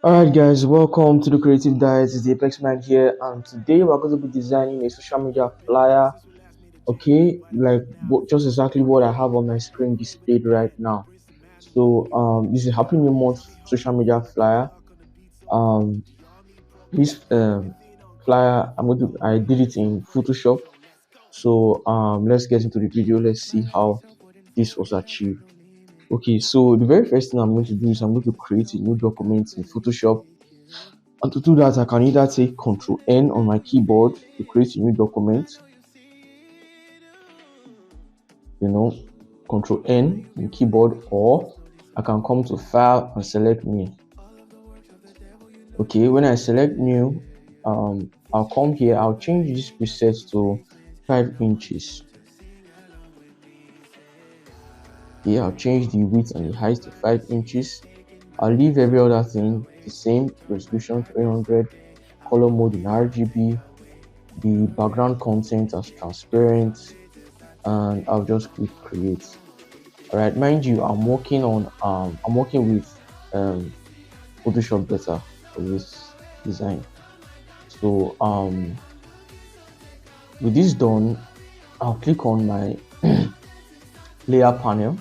Alright guys, welcome to the Creative Diet. It's the Apex Man here, and today we're going to be designing a social media flyer. Okay, like just exactly what I have on my screen displayed right now. So this is a Happy New Month social media flyer. Um this flyer I did it in Photoshop. So let's get into the video. Let's see how this was achieved. Okay, so the very first thing I'm going to do is I'm going to create a new document in Photoshop. And to do that, I can either take Ctrl N on my keyboard to create a new document, Ctrl N on keyboard, or I can come to File and select New. Okay, when I select New, I'll come here, I'll change this preset to 5 inches. Okay, I'll change the width and the height to 5 inches. I'll leave every other thing the same, resolution 300, color mode in RGB, the background content as transparent, and I'll just click create. All right, mind you, I'm working with Photoshop Beta for this design. So with this done, I'll click on my layer panel,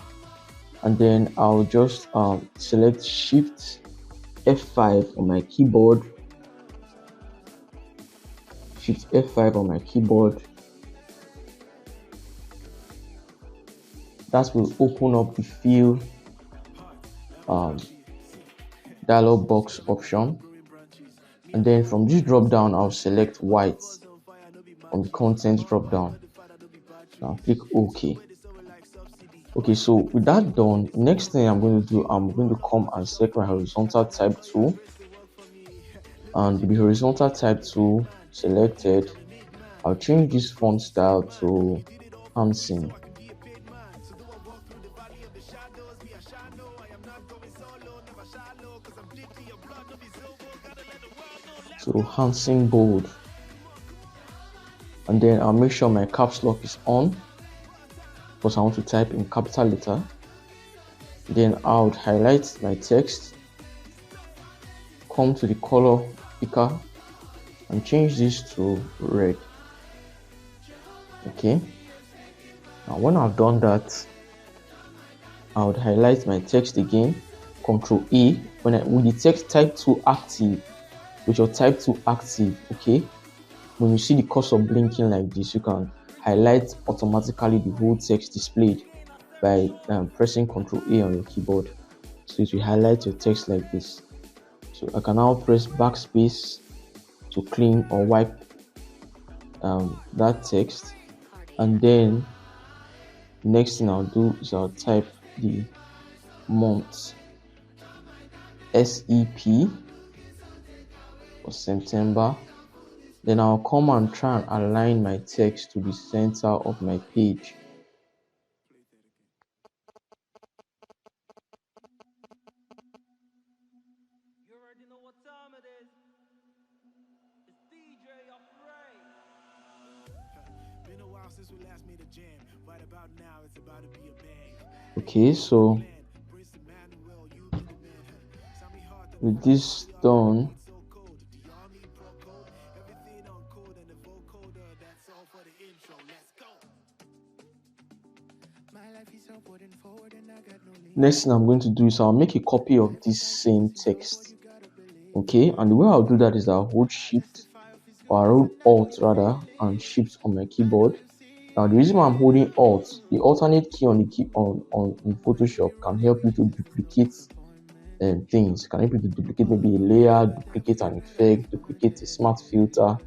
and then I'll just select Shift F5 on my keyboard. Shift F5 on my keyboard. That will open up the fill dialog box option, and then from this drop down I'll select white from the content drop down. Now click OK. Okay, so with that done, next thing I'm going to do, I'm going to come and select my horizontal type tool, and with the horizontal type tool selected, I'll change this font style to Hansen. So Hansen bold, and then I'll make sure my caps lock is on because I want to type in capital letter. Then I would highlight my text, come to the color picker and change this to red. Okay, now when I've done that, I would highlight my text again, Ctrl A, with the text type 2 active, with your type 2 active. Okay, when you see the cursor blinking like this, you can highlight automatically the whole text displayed by pressing Ctrl A on your keyboard. So it will highlight your text like this. So I can now press backspace to clean or wipe that text, and then the next thing I'll do is I'll type the month SEP for September. Then I'll come and try and align my text to the center of my page. Okay, so with this done, next thing I'm going to do is I'll make a copy of this same text. Okay, and the way I'll do that is I'll hold Shift, or I'll hold Alt rather, and Shift on my keyboard. Now the reason why I'm holding Alt, the alternate key on the key in Photoshop can help you to duplicate things. Can help you to duplicate maybe a layer, duplicate an effect, duplicate a smart filter,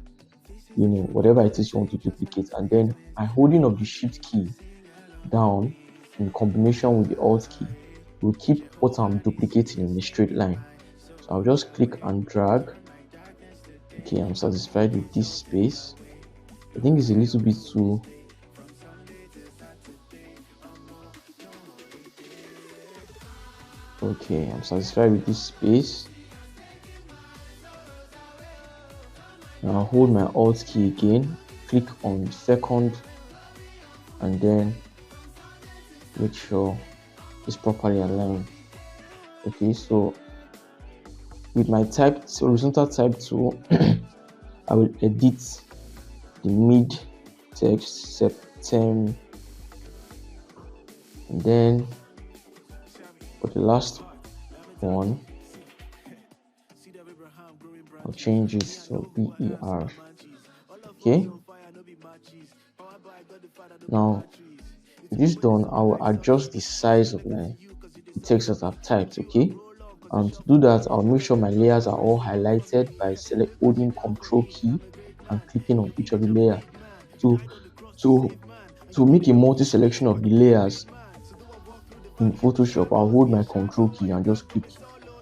whatever it is you want to duplicate. And then by holding of the Shift key down in combination with the Alt key will keep what I'm duplicating in a straight line. So I'll just click and drag. Okay, I'm satisfied with this space. I think it's a little bit too. Okay, I'm satisfied with this space. Now I'll hold my Alt key again, click on the second, and then make sure it's properly aligned. Okay, so with my horizontal type tool, I will edit the mid text September, and then for the last one, I'll change it to BER. Okay. Now, with this done, I will adjust the size of the text that I've typed. Okay. And to do that, I'll make sure my layers are all highlighted by holding Control key and clicking on each of the layer. To make a multi-selection of the layers in Photoshop, I'll hold my Control key and just click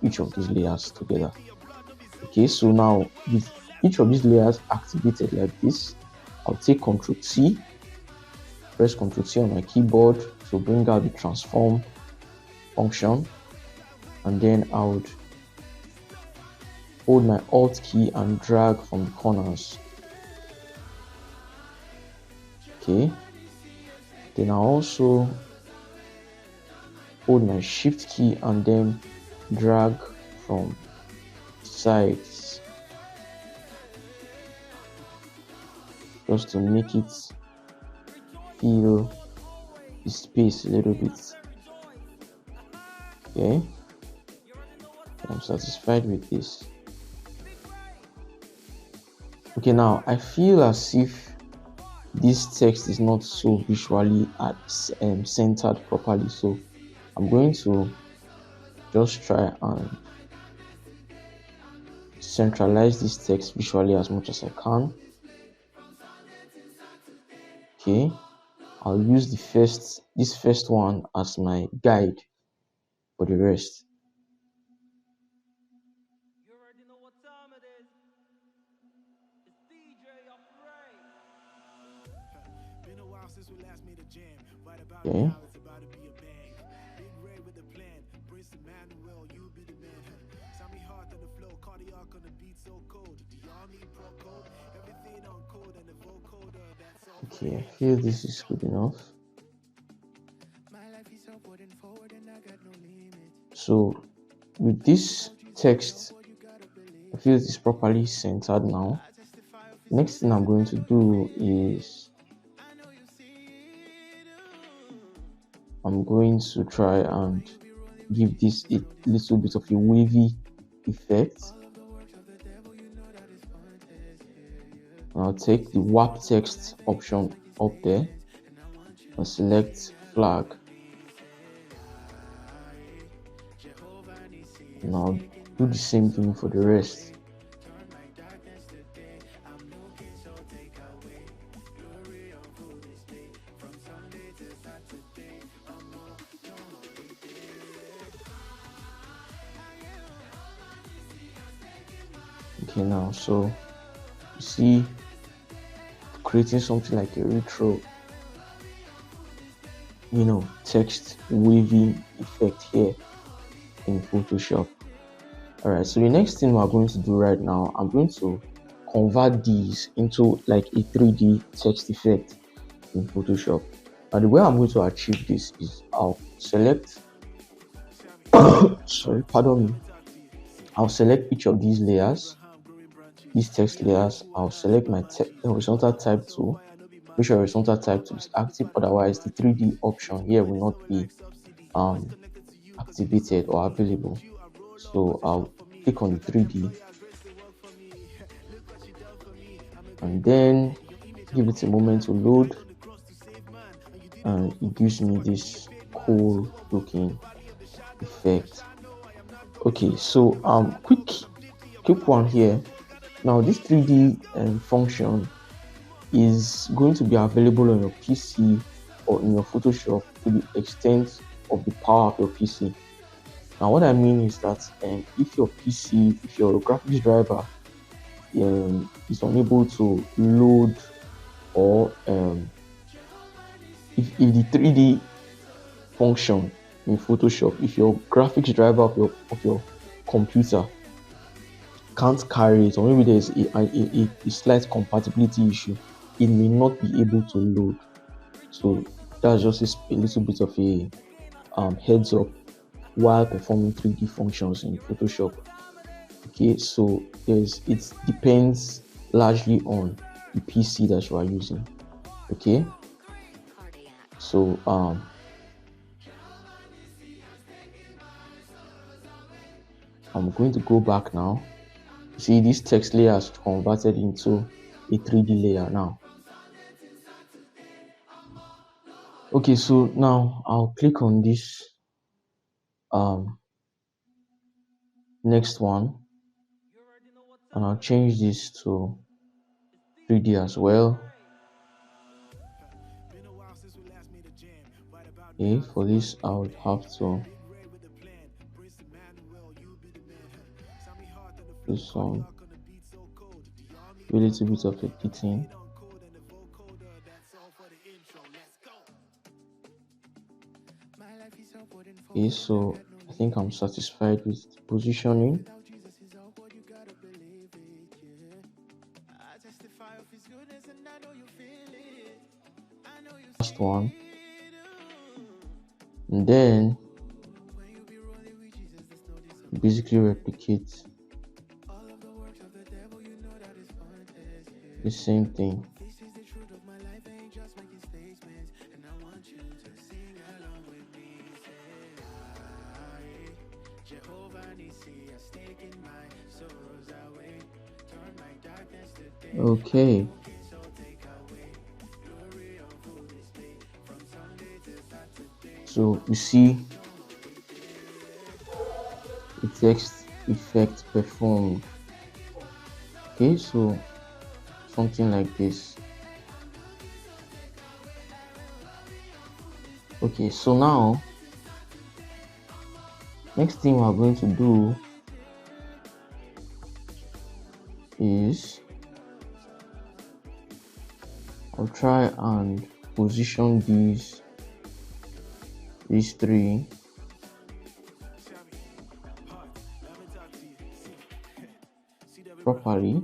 each of these layers together. Okay, so now with each of these layers activated like this, I'll take Control T, press Control T on my keyboard to bring out the transform function, and then I would hold my Alt key and drag from the corners. Okay, then I'll also hold my Shift key and then drag from sides just to make it fill the space a little bit. Okay, I'm satisfied with this. Okay, now I feel as if this text is not so visually centered properly, so I'm going to just try and centralize this text visually as much as I can. Okay, I'll use this first one as my guide for the rest. Okay. Okay, I feel this is good enough. So with this text, I feel it is properly centered now. Next thing I'm going to do is I'm going to try and give this a little bit of a wavy effect. I'll take the warp text option up there and select flag. And I'll do the same thing for the rest. Okay, now so you see creating something like a retro text waving effect here in Photoshop. Alright, so the next thing we're going to do right now, I'm going to convert these into like a 3D text effect in Photoshop. And the way I'm going to achieve this is I'll select I'll select each of these layers, these text layers. I'll select my horizontal type tool. Make sure horizontal type tool is active, otherwise the 3D option here will not be activated or available. So I'll click on the 3D and then give it a moment to load, and it gives me this cool looking effect. Okay, so quick one here. Now this 3D function is going to be available on your PC or in your Photoshop to the extent of the power of your PC. Now what I mean is that if your graphics driver is unable to load, or if the 3D function in Photoshop, if your graphics driver of your computer can't carry it, or maybe there's a slight compatibility issue, it may not be able to load. So that's just a little bit of a heads up while performing 3D functions in Photoshop. Okay, so it depends largely on the PC that you are using. Okay, so I'm going to go back now. See, this text layer has converted into a 3D layer now. Okay, so now I'll click on this next one, and I'll change this to 3D as well. Okay, for this I would have to do some a little bit of editing. Okay, so I think I'm satisfied with the positioning. Last one, and then basically replicate the same thing. Okay, so you see the text effect performed. Okay, so something like this. Okay, so now next thing we're going to do is I'll try and position these three properly.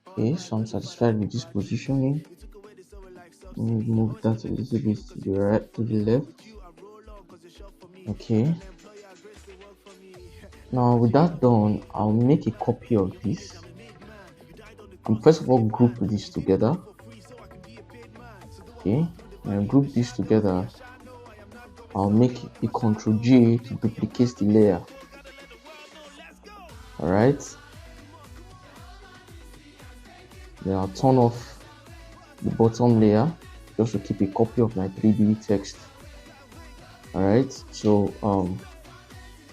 Okay, so I'm satisfied with this positioning. Let me move that a little bit to the right, to the left. Okay, now with that done, I'll make a copy of this and first of all group this together. Okay, when I group this together, I'll make a Ctrl J to duplicate the layer. Alright, then I'll turn off the bottom layer just to keep a copy of my 3D text. Alright, so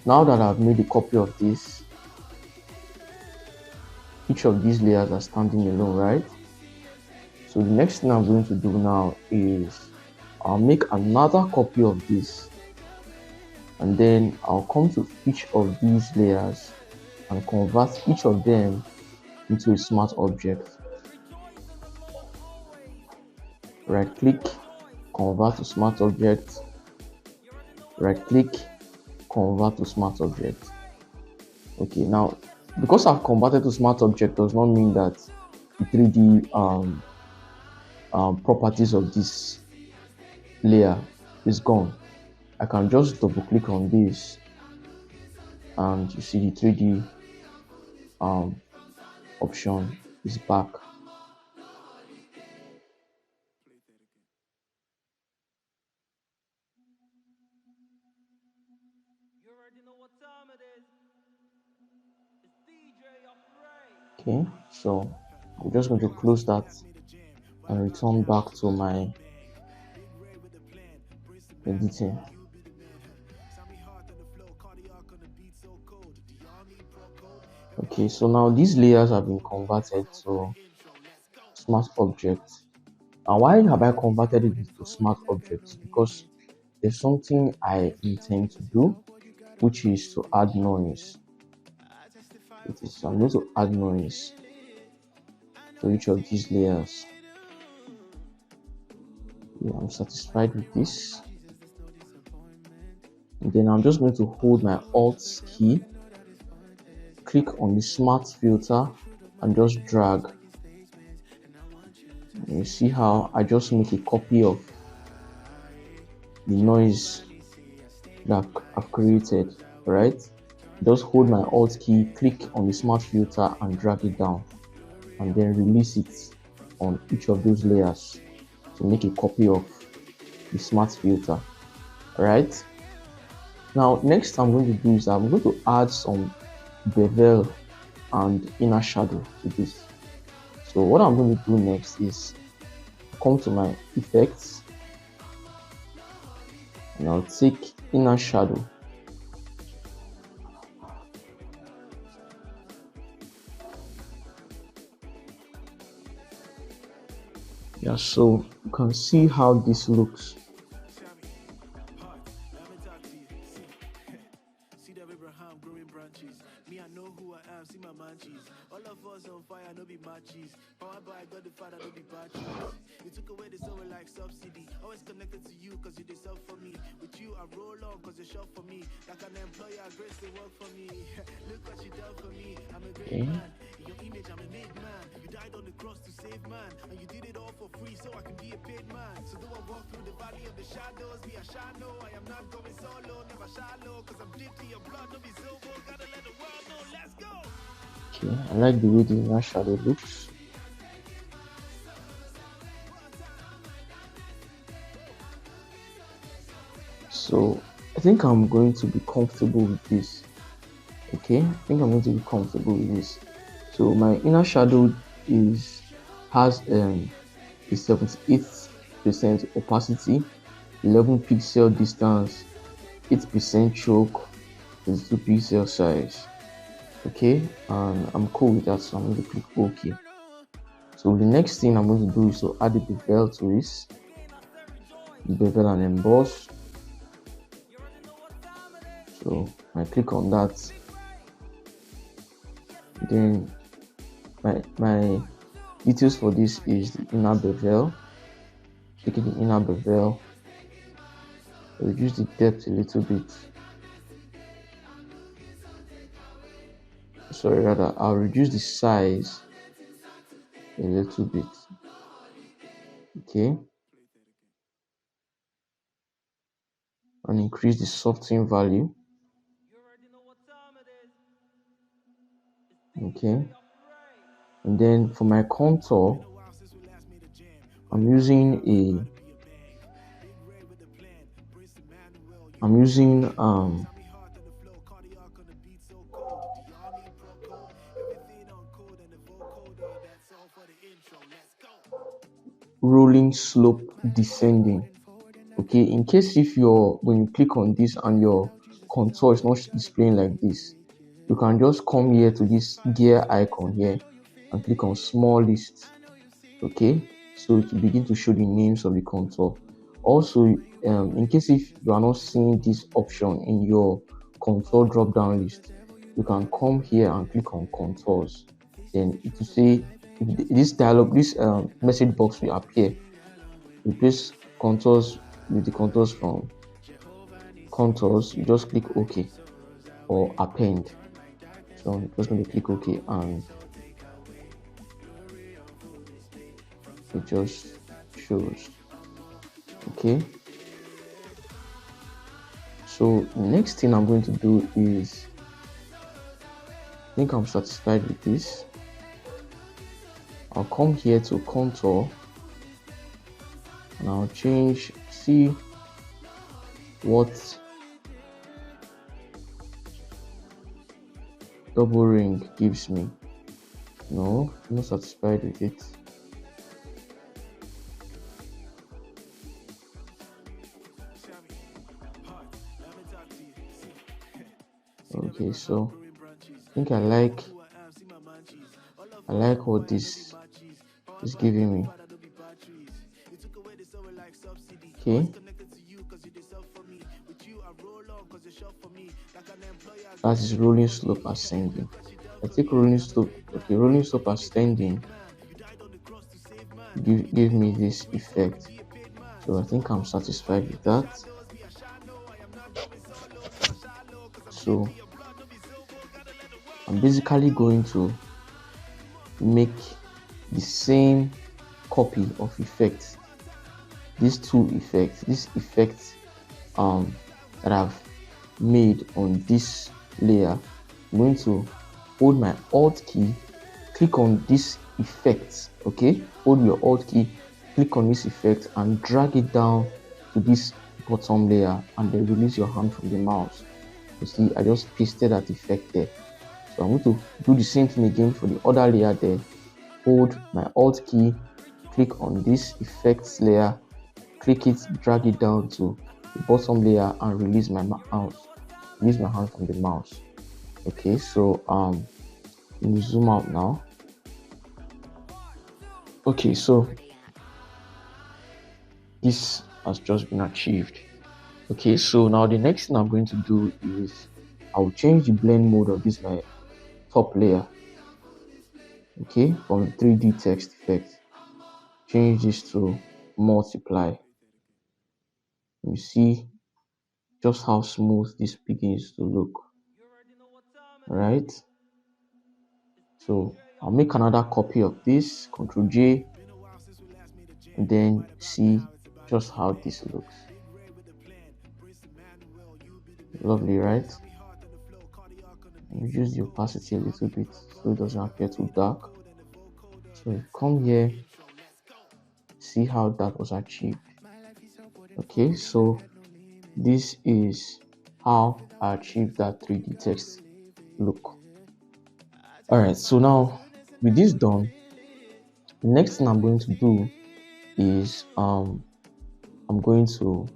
now that I've made a copy of this, each of these layers are standing alone, right? So the next thing I'm going to do now is I'll make another copy of this, and then I'll come to each of these layers and convert each of them into a smart object. Right click, convert to smart object. Right click, convert to smart object. Okay, now because I've converted to smart object does not mean that the 3D properties of this layer is gone. I can just double click on this and you see the 3D option is back. Okay, so I'm just going to close that and return back to my editing. Okay, so now these layers have been converted to smart objects. And why have I converted it to smart objects? Because there's something I intend to do, which is to add noise. I'm going to add noise to each of these layers. Yeah, I'm satisfied with this. And then I'm just going to hold my Alt key, click on the smart filter, and just drag. And you see how I just make a copy of the noise that I've created, right? Just hold my Alt key, click on the smart filter and drag it down, and then release it on each of those layers to make a copy of the smart filter. Right? Now, next I'm going to do is I'm going to add some bevel and inner shadow to this. So what I'm going to do next is come to my effects, and I'll take inner shadow. Yeah, so you can see how this looks. Okay. Okay, I like the way the inner shadow looks. So I think I'm going to be comfortable with this. Okay, I think I'm going to be comfortable with this. So my inner shadow has a 78% opacity, 11 pixel distance, 8% choke, 32 pixel size. Okay, and I'm cool with that, so I'm going to click OK. So the next thing I'm going to do is to add the bevel to this, bevel and emboss. So I click on that. Then my details for this is the inner bevel. Taking the inner bevel, reduce the depth a little bit. Sorry, rather I'll reduce the size a little bit. Okay, and increase the softening value. Okay, and then for my contour, I'm using rolling slope descending. Okay, in case if when you click on this and your contour is not displaying like this, you can just come here to this gear icon here and click on small list. Okay, so to begin to show the names of the contour. Also, in case if you are not seeing this option in your contour drop down list, you can come here and click on contours. Then it will say this message box will appear. Replace contours with the contours from contours. You just click OK or append. So I'm just going to click OK, and it just shows. Okay, so the next thing I'm going to do is, I think I'm satisfied with this. I'll come here to contour and I'll see what double ring gives me. No, I'm not satisfied with it. Okay, so I think I like what this is giving me. Okay, that is rolling slope ascending. I take rolling slope. Okay, rolling slope ascending give me this effect. So I think I'm satisfied with that. So I'm basically going to make the same copy of effects. These two effects, this effect that I've made on this layer, I'm going to hold my Alt key, click on this effect. Okay, hold your Alt key, click on this effect and drag it down to this bottom layer, and then release your hand from the mouse. You see, I just pasted that effect there. So I'm going to do the same thing again for the other layer there. Hold my Alt key, click on this effects layer, click it, drag it down to the bottom layer and release my mouse. Release my hand from the mouse. Okay, so let me zoom out now. Okay, so this has just been achieved. Okay, so now the next thing I'm going to do is I'll change the blend mode of this my top layer. Okay, from 3D text effect, change this to multiply. You see just how smooth this begins to look. Right, so I'll make another copy of this, Ctrl J, and then see just how this looks. Lovely, right? Reduce the opacity a little bit so it doesn't appear too dark. So come here, see how that was achieved. Okay, so this is how I achieved that 3D text look. Alright, so now with this done, the next thing I'm going to do is I'm going to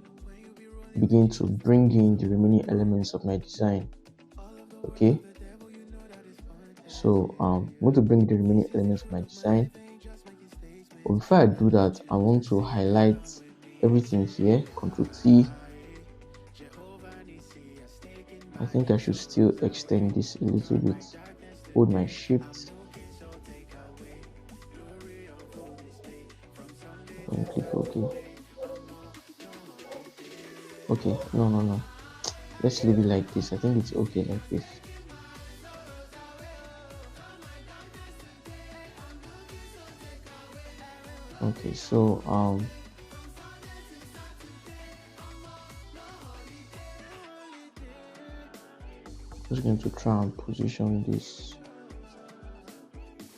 begin to bring in the remaining elements of my design. Okay, so I'm going to bring the remaining elements of my design. But before I do that, I want to highlight everything here. Ctrl T. I think I should still extend this a little bit. Hold my shift and click OK. Okay, no. Let's leave it like this. I think it's okay like this. Okay, so just going to try and position this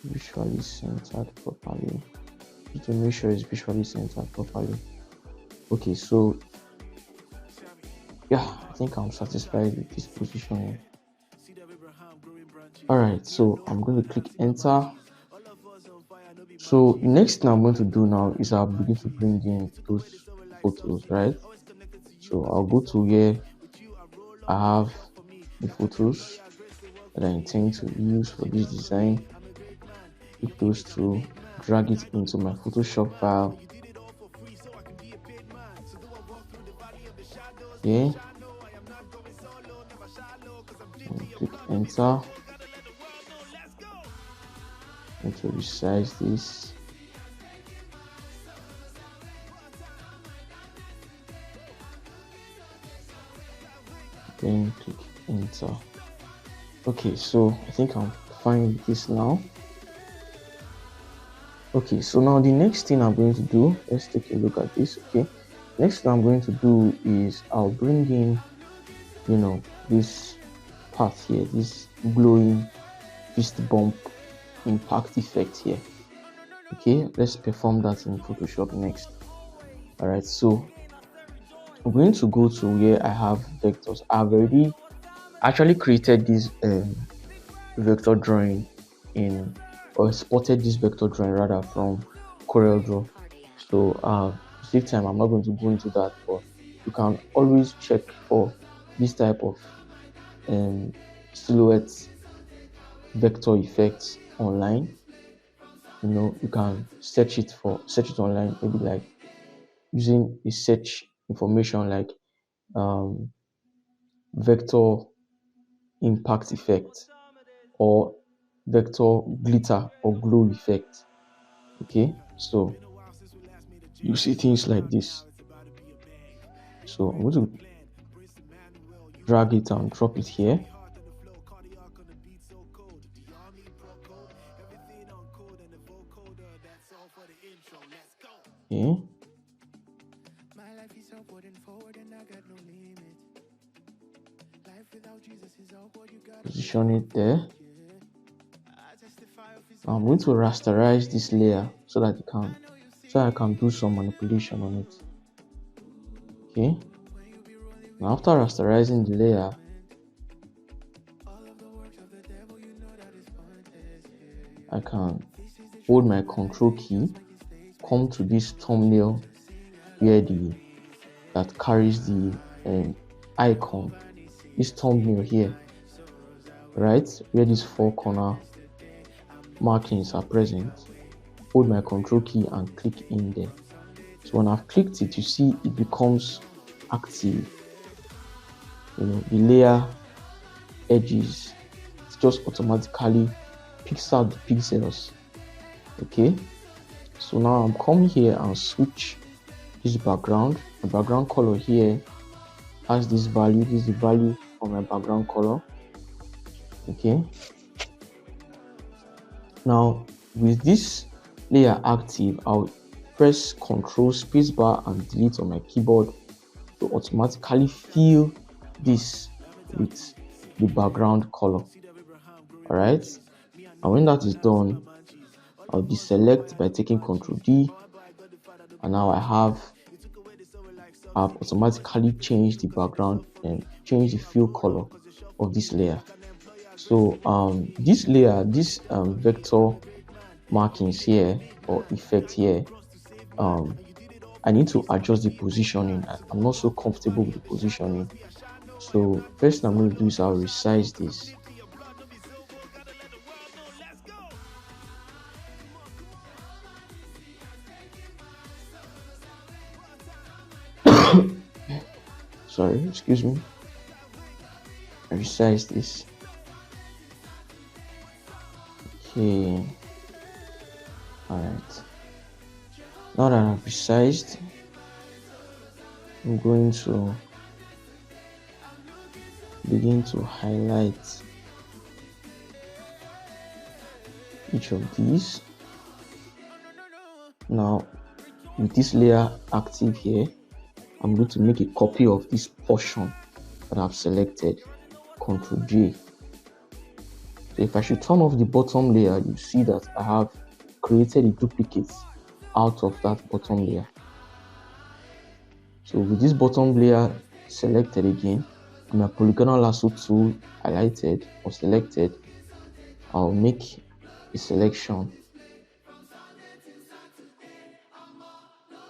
visually centered properly, just to make sure it's visually centered properly. Okay, so yeah, I think I'm satisfied with this position. Alright, so I'm going to click enter. So the next thing I'm going to do now is I'll begin to bring in those photos, right? So I'll go to where I have the photos that I intend to use for this design. Pick those two, drag it into my Photoshop file. Okay, and click enter. And to resize this. Then click enter. Okay, so I think I'm fine with this now. Okay, so now the next thing I'm going to do, let's take a look at this. Okay, next thing I'm going to do is I'll bring in, this part here, this glowing fist bump impact effect here. Okay, let's perform that in Photoshop next. All right, so I'm going to go to where I have vectors. I've already actually created this vector drawing or exported this vector drawing rather from CorelDRAW. So to save time, I'm not going to go into that, but you can always check for this type of silhouette vector effects online. You can search it online, maybe like using a search information like vector impact effect or vector glitter or glow effect. Okay, so you see things like this. So I'm going to drag it and drop it here. Okay. Position it there. Now I'm going to rasterize this layer so that I can do some manipulation on it. Okay. Now after rasterizing the layer, I can hold my control key, come to this thumbnail where that carries the icon, this thumbnail here, right, where these four corner markings are present. Hold my control key and click in there. So when I've clicked it, you see it becomes active. The layer edges, it just automatically picks out the pixels. Okay, so now I'm coming here and switch this background. The background color here has this value. This is the value for my background color. Okay, now with this layer active, I'll press Ctrl spacebar and delete on my keyboard to automatically fill this with the background color. All right, and when that is done, I'll deselect by taking Ctrl D, and now I've automatically changed the background and changed the fill color of this layer. So this layer, this vector markings here or effect here, I need to adjust the positioning. I'm not so comfortable with the positioning. So first thing I'm going to do is I'll resize this. Sorry, excuse me. I resize this. Okay. Alright. Now that I've resized, I'm going to begin to highlight each of these. Now, with this layer active here, I'm going to make a copy of this portion that I've selected. Ctrl J. So if I should turn off the bottom layer, you see that I have created a duplicate out of that bottom layer. So with this bottom layer selected again, my polygonal lasso tool highlighted or selected, I'll make a selection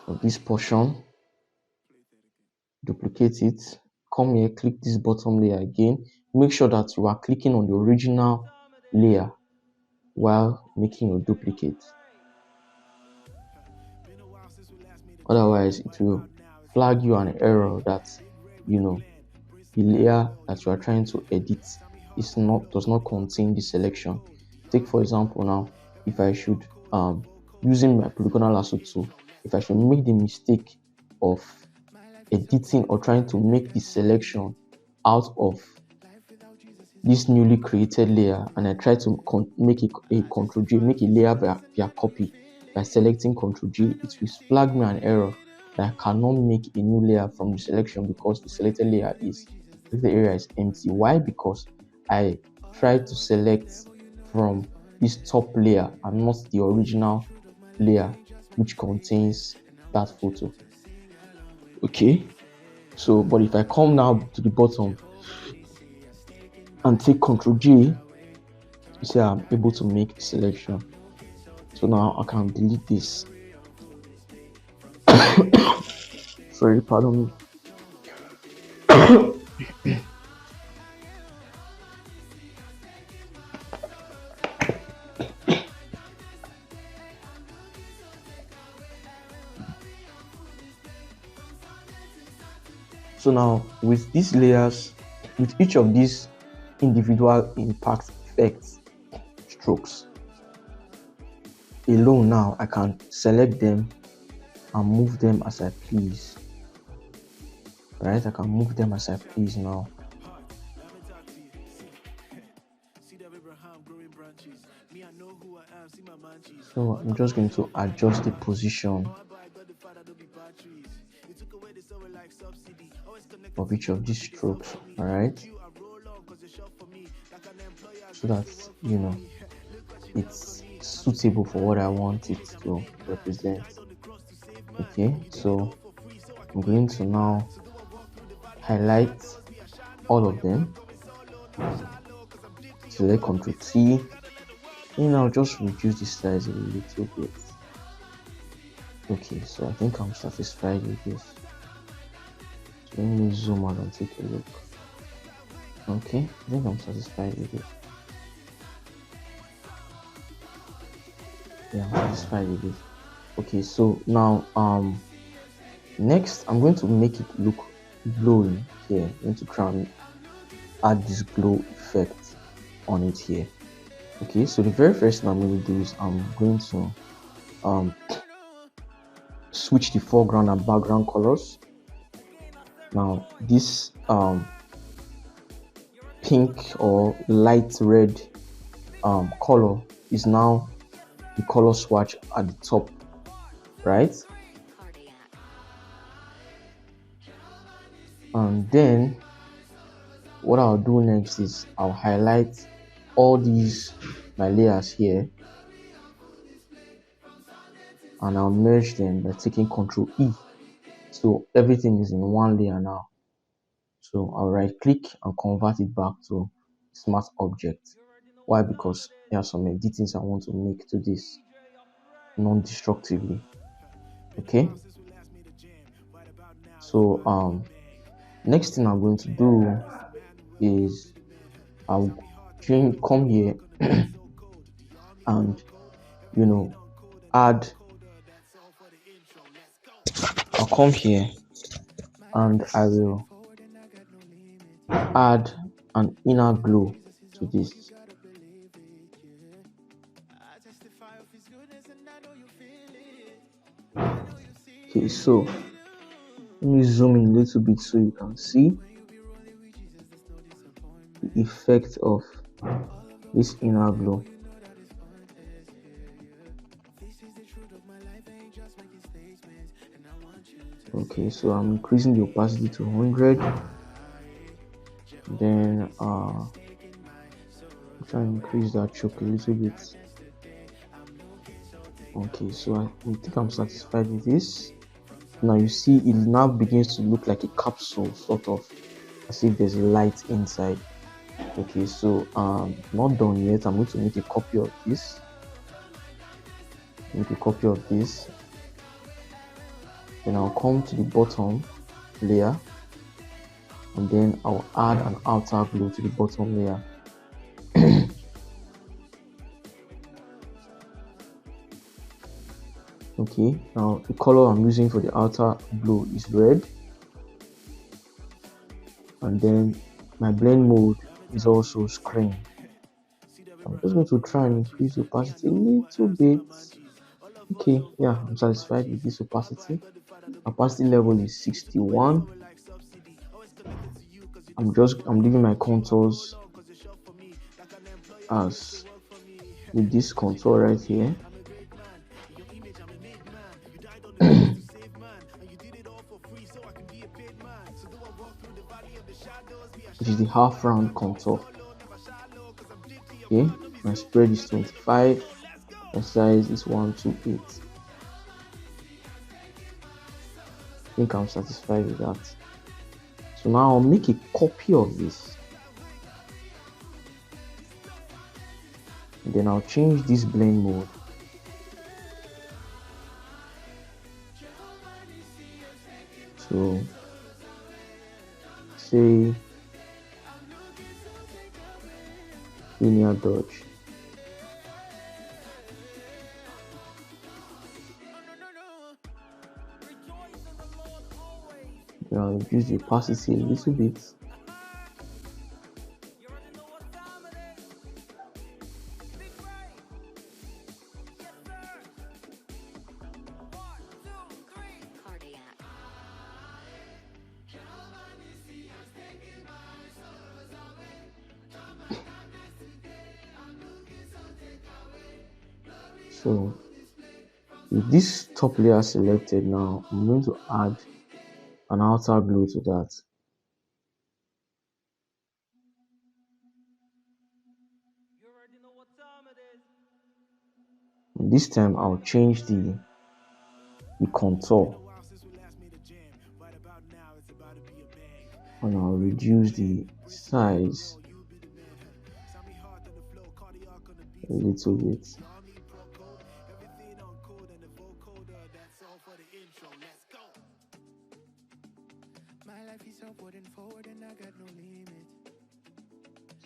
of this portion, duplicate it, come here, click this bottom layer again. Make sure that you are clicking on the original layer while making your duplicate. Otherwise, it will flag you an error that the layer that you are trying to edit does not contain the selection. Take for example now, if I should using my polygonal lasso tool, if I should make the mistake of editing or trying to make the selection out of this newly created layer, and I try to make a Ctrl J, make a layer via copy by selecting Ctrl J, it will flag me an error that I cannot make a new layer from the selection because the selected layer the area is empty. Why? Because I tried to select from this top layer and not the original layer which contains that photo. Okay, so but if I come now to the bottom and take Ctrl J, you see I'm able to make a selection. So now I can delete this. Sorry, pardon me. So now with these layers, with each of these individual impact effects strokes alone, now I can select them and move them as I please. Right, I can move them as I please now. So I'm just going to adjust the position of each of these strokes. All right, so that it's suitable for what I want it to represent. Okay, so I'm going to now highlight all of them, select Ctrl T, and I'll just reduce the size a little bit. Okay, so I think I'm satisfied with this. So let me zoom out and take a look. Okay, I think I'm satisfied with it. Yeah, I'm satisfied with it. Okay, so now next I'm going to make it look glowing here. I'm going to try and add this glow effect on it here. Okay, so the very first thing I'm going to do is I'm going to switch the foreground and background colors. Now this pink or light red color is now the color swatch at the top, right? And then what I'll do next is I'll highlight all these my layers here, and I'll merge them by taking Ctrl E. So everything is in one layer now. So I'll right click and convert it back to smart object. Why? Because there are some editings I want to make to this non-destructively. Okay, so next thing I'm going to do is I'll come here and I'll come here and I will add an inner glow to this. Okay, so let me zoom in a little bit so you can see the effect of this inner glow. Okay, so I'm increasing the opacity to 100. Then I'm trying to increase that choke a little bit. Okay, so I think I'm satisfied with this. Now you see it now begins to look like a capsule, sort of as if there's light inside. Okay, so not done yet. I'm going to make a copy of this. Then I'll come to the bottom layer, and then I'll add an outer glow to the bottom layer. Okay, now the color I'm using for the outer glow is red, and then my blend mode is also screen. I'm just going to try and increase the opacity a little bit. Okay, yeah, I'm satisfied with this opacity. Opacity level is 61. I'm leaving my contours as with this contour right here. Which is the half round contour. Okay, my spread is 25, my size is 128. I think I'm satisfied with that. So now I'll make a copy of this, and then I'll change this blend mode to say linear dodge. I'll reduce the opacity a little bit. So with this top layer selected now, I'm going to add an outer glow to that. This time I'll change the contour, and I'll reduce the size a little bit. So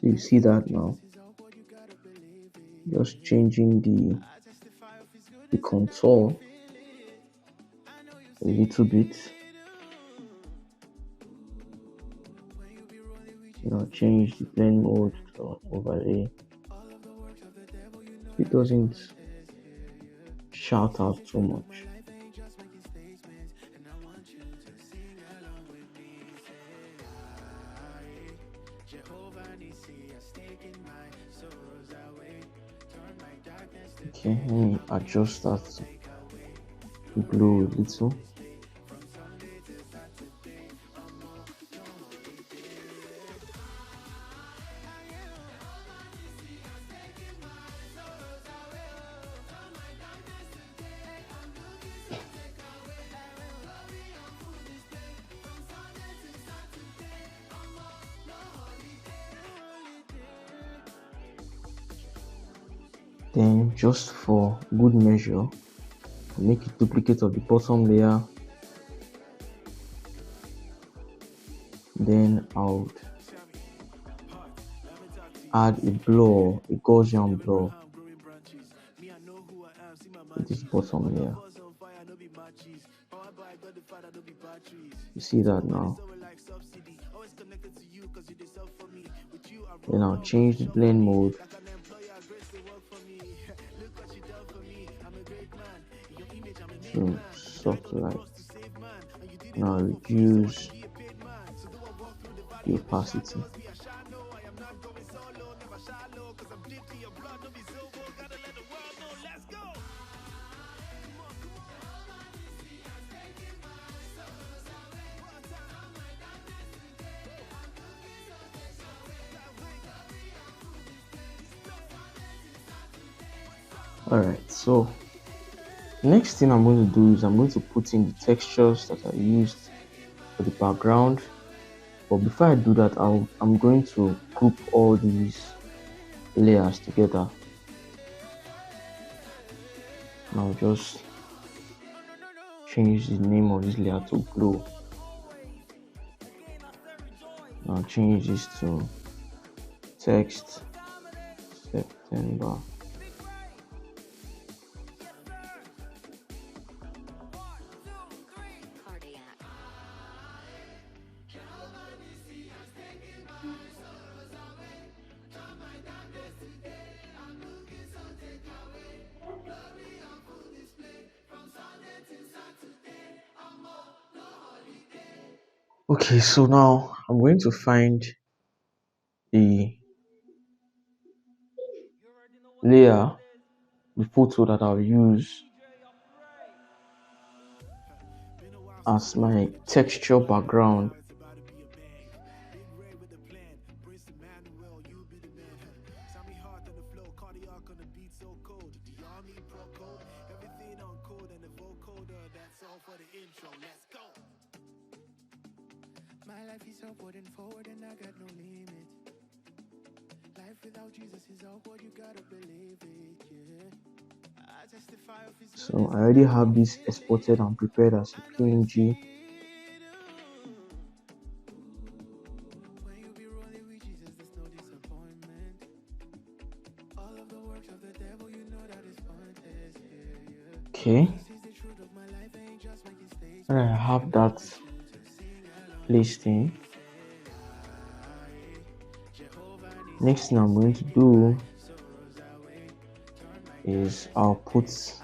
you see that now? Just changing the contour a little bit. Now change the blend mode to overlay. It doesn't shout out too much. Okay, let me adjust that blue a little. Then just for good measure, make a duplicate of the bottom layer. Then I'll add a blur, a Gaussian blur to this bottom layer. You see that now? Then I'll change the blend mode to soft light. Now reduce the opacity. Alright, so next thing I'm going to do is I'm going to put in the textures that I used for the background. But before I do that, I'm going to group all these layers together. And I'll just change the name of this layer to glow. I'll change this to text September. Okay, so now I'm going to find the layer, the photo that I'll use as my texture background. So I already have this exported and prepared as a PNG. Okay, and I have that placed in. Next thing I'm going to do is I'll put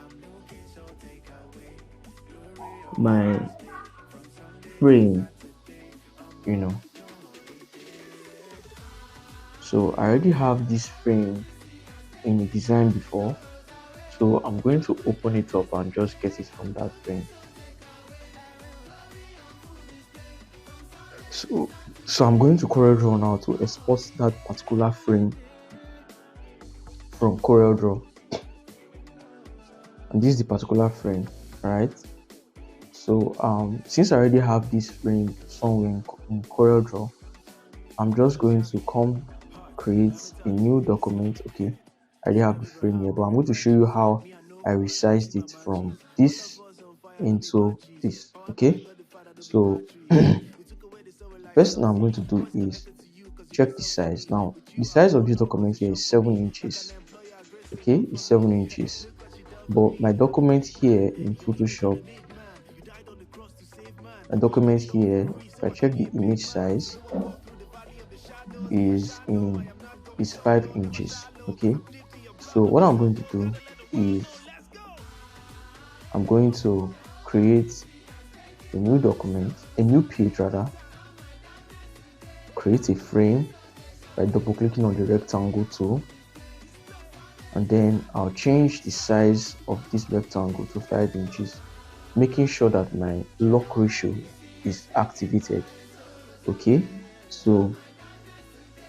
my frame, so I already have this frame in the design before, so I'm going to open it up and just get it from that frame. So I'm going to CorelDRAW now to export that particular frame from CorelDRAW. and this is the particular frame. All right. So since I already have this frame somewhere in CorelDRAW, I'm just going to come create a new document. Okay, I already have the frame here, but I'm going to show you how I resized it from this into this. Okay, so first thing I'm going to do is check the size. Now the size of this document here is 7 inches. Okay, it's 7 inches, but my document here in Photoshop, if I check the image size, is 5 inches. Okay, so what I'm going to do is I'm going to create a new document, a new page rather, create a frame by double clicking on the rectangle tool, and then I'll change the size of this rectangle to 5 inches, making sure that my lock ratio is activated. Okay, so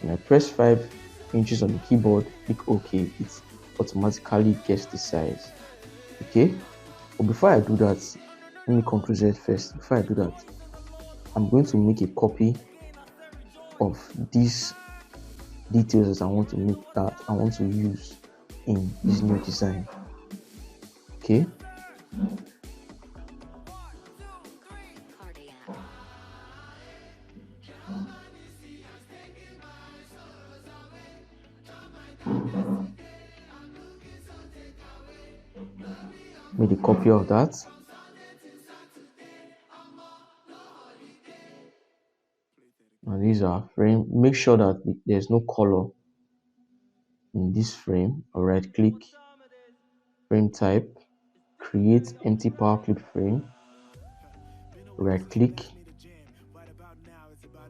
when I press 5 inches on the keyboard, click OK, it automatically gets the size. Okay, but before I do that, let me Ctrl Z first. Before I do that, I'm going to make a copy of these details that I want to use in this new design. Okay, made a copy of that. Now these are frame. Make sure that there's no color in this frame. I'll right click, frame type, create empty power clip frame, right click,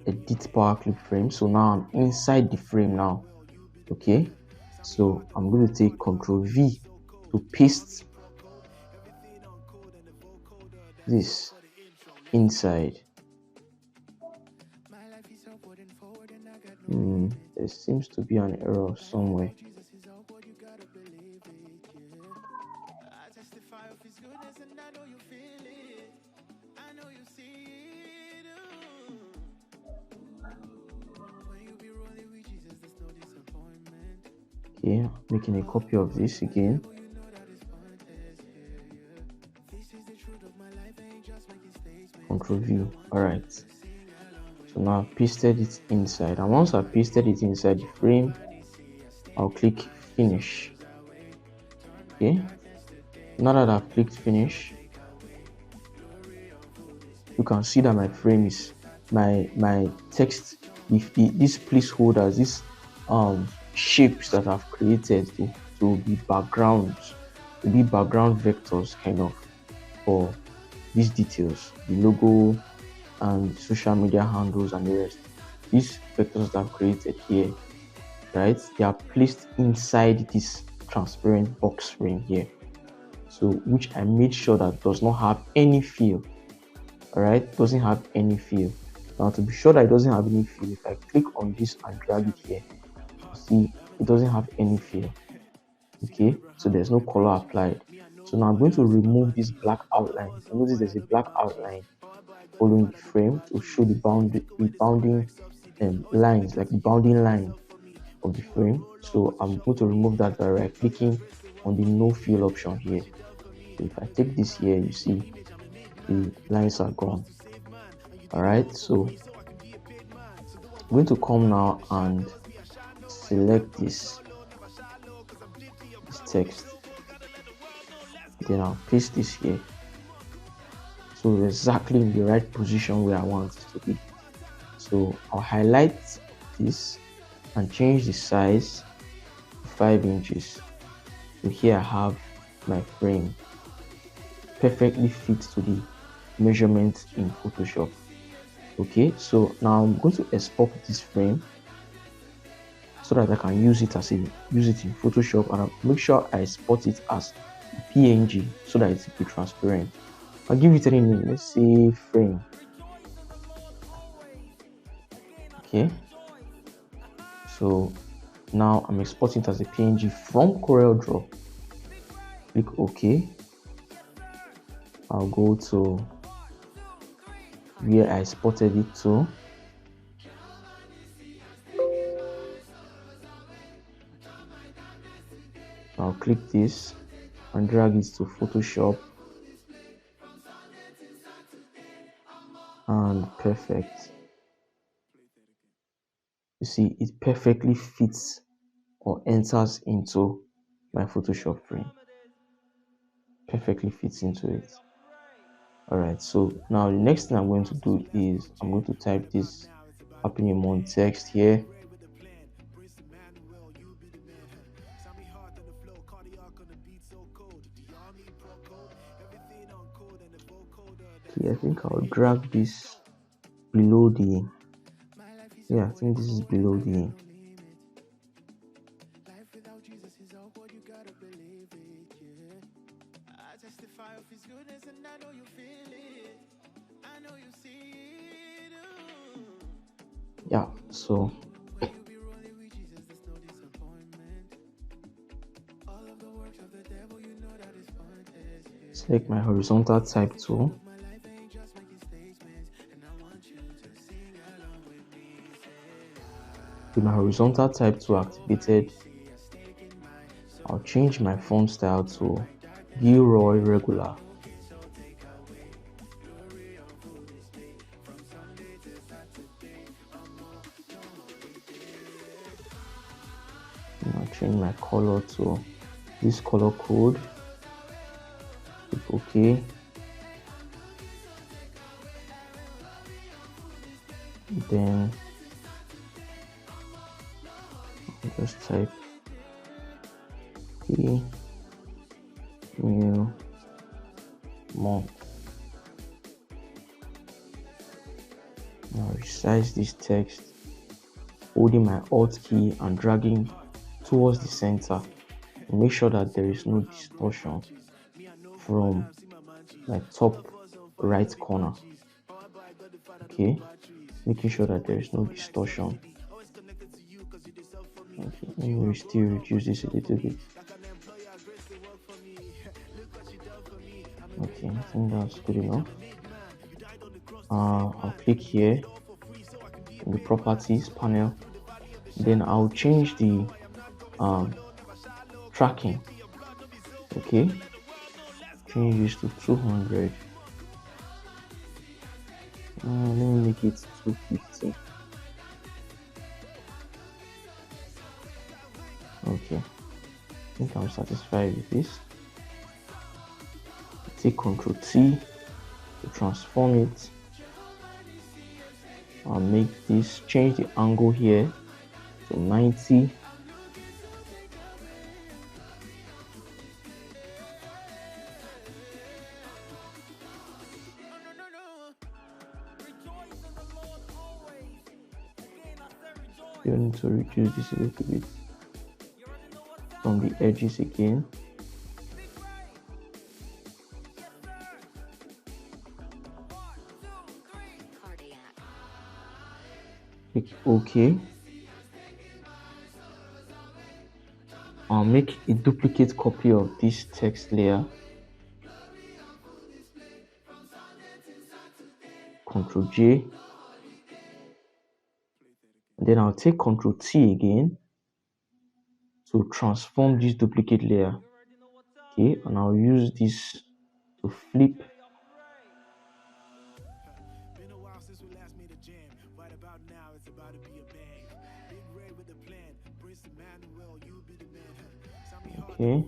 edit power clip frame. So now I'm inside the frame now. Okay, so I'm going to take Ctrl V to paste this inside. There seems to be an error somewhere. Okay, making a copy of this again. Ctrl V. Alright. So now I've pasted it inside. And once I've pasted it inside the frame, I'll click finish. Okay. Now that I've clicked finish, you can see that my frame is my text, these placeholders, these shapes that I've created to be backgrounds, to be background vectors kind of for these details, the logo and social media handles and the rest. These vectors that I've created here, right, they are placed inside this transparent box frame here, so which I made sure that does not have any fill. All right, doesn't have any fill. Now to be sure that it doesn't have any fill, if I click on this and drag it here, see it doesn't have any fill. Okay, so there's no color applied. So now I'm going to remove this black outline. You notice there's a black outline following the frame to show the bounding lines, like the bounding line of the frame. So I'm going to remove that by right clicking on the no fill option here. So if I take this here, you see the lines are gone. All right, so I'm going to come now and select this text, then I'll paste this here, so exactly in the right position where I want it to be. So I'll highlight this and change the size to 5 inches. So here I have my frame perfectly fit to the measurement in Photoshop. Okay, so now I'm going to export this frame so that I can use it in Photoshop, and I'll make sure I export it as PNG so that it will be transparent. I'll give it any name. Let's say frame. Okay, so now I'm exporting it as a PNG from CorelDRAW. Click OK. I'll go to where I spotted it to. I'll click this and drag it to Photoshop, and perfect. You see, it perfectly fits or enters into my Photoshop frame. Perfectly fits into it. Alright, so now the next thing I'm going to do is I'm going to type this Happy New Month text here. Okay, I think I'll drag this below the, yeah, I think this is below the, yeah, so select my horizontal type tool. With my horizontal type tool activated, I'll change my font style to Gilroy Regular. And I'll change my color to this color code. Click OK. Then I'll just type Happy New Month. Now resize this text, holding my Alt key and dragging towards the center. Make sure that there is no distortion from my top right corner. Okay, making sure that there is no distortion. Okay, let me still reduce this a little bit. Okay, I think that's good enough. I'll click here in the properties panel. Then I'll change the tracking. Okay, change this to 200. Let me make it 250. Okay, I think I'm satisfied with this. Take Ctrl T to transform it. I'll make this, change the angle here to 90. You need to reduce this a little bit from the edges again. Click OK. I'll make a duplicate copy of this text layer. Ctrl J. And then I'll take Ctrl T again to transform this duplicate layer. Okay, and I'll use this to flip. Okay,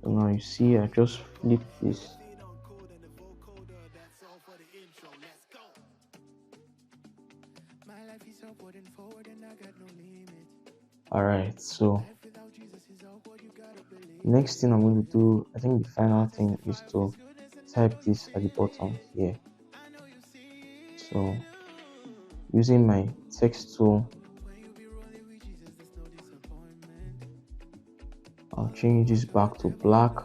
so now you see I just flip this. Alright, so next thing I'm going to do, I think the final thing is to type this at the bottom here. So using my text tool, I'll change this back to black.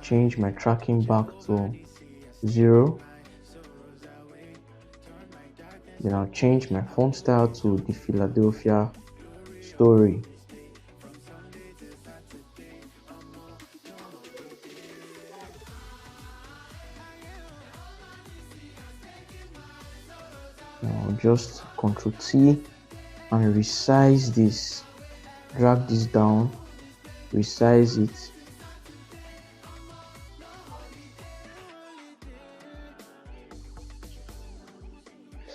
Change my tracking back to 0. Then I'll change my font style to the Philadelphia story. Now I'll just Ctrl T and resize this, drag this down, resize it.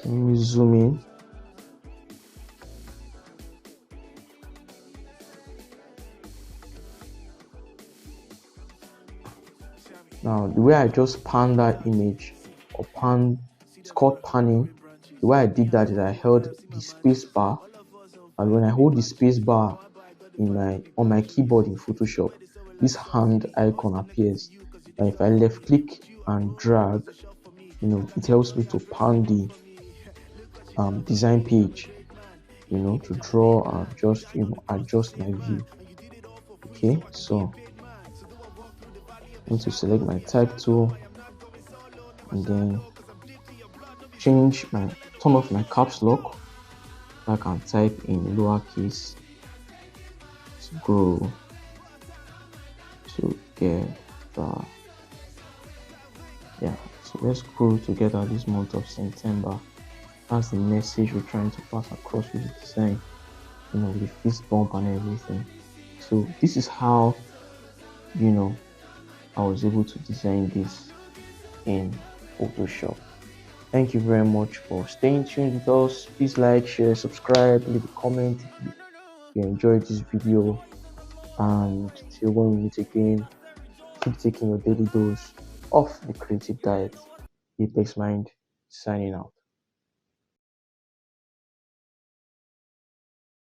Let me zoom in. Now the way I just pan that image, or pan, it's called panning. The way I did that is I held the space bar, and when I hold the space bar on my keyboard in Photoshop, this hand icon appears. And if I left click and drag, it helps me to pan the design page, to draw and just adjust my view. Okay, so I need to select my type tool and then turn off my caps lock. I can type in lowercase to grow together. Yeah, so let's grow together this month of September. That's the message we're trying to pass across with the design, with the fist bump and everything. So this is how I was able to design this in Photoshop. Thank you very much for staying tuned with us. Please like, share, subscribe, leave a comment if you enjoyed this video. And till when we meet again, keep taking your daily dose of the creative diet. Apex Mind signing out.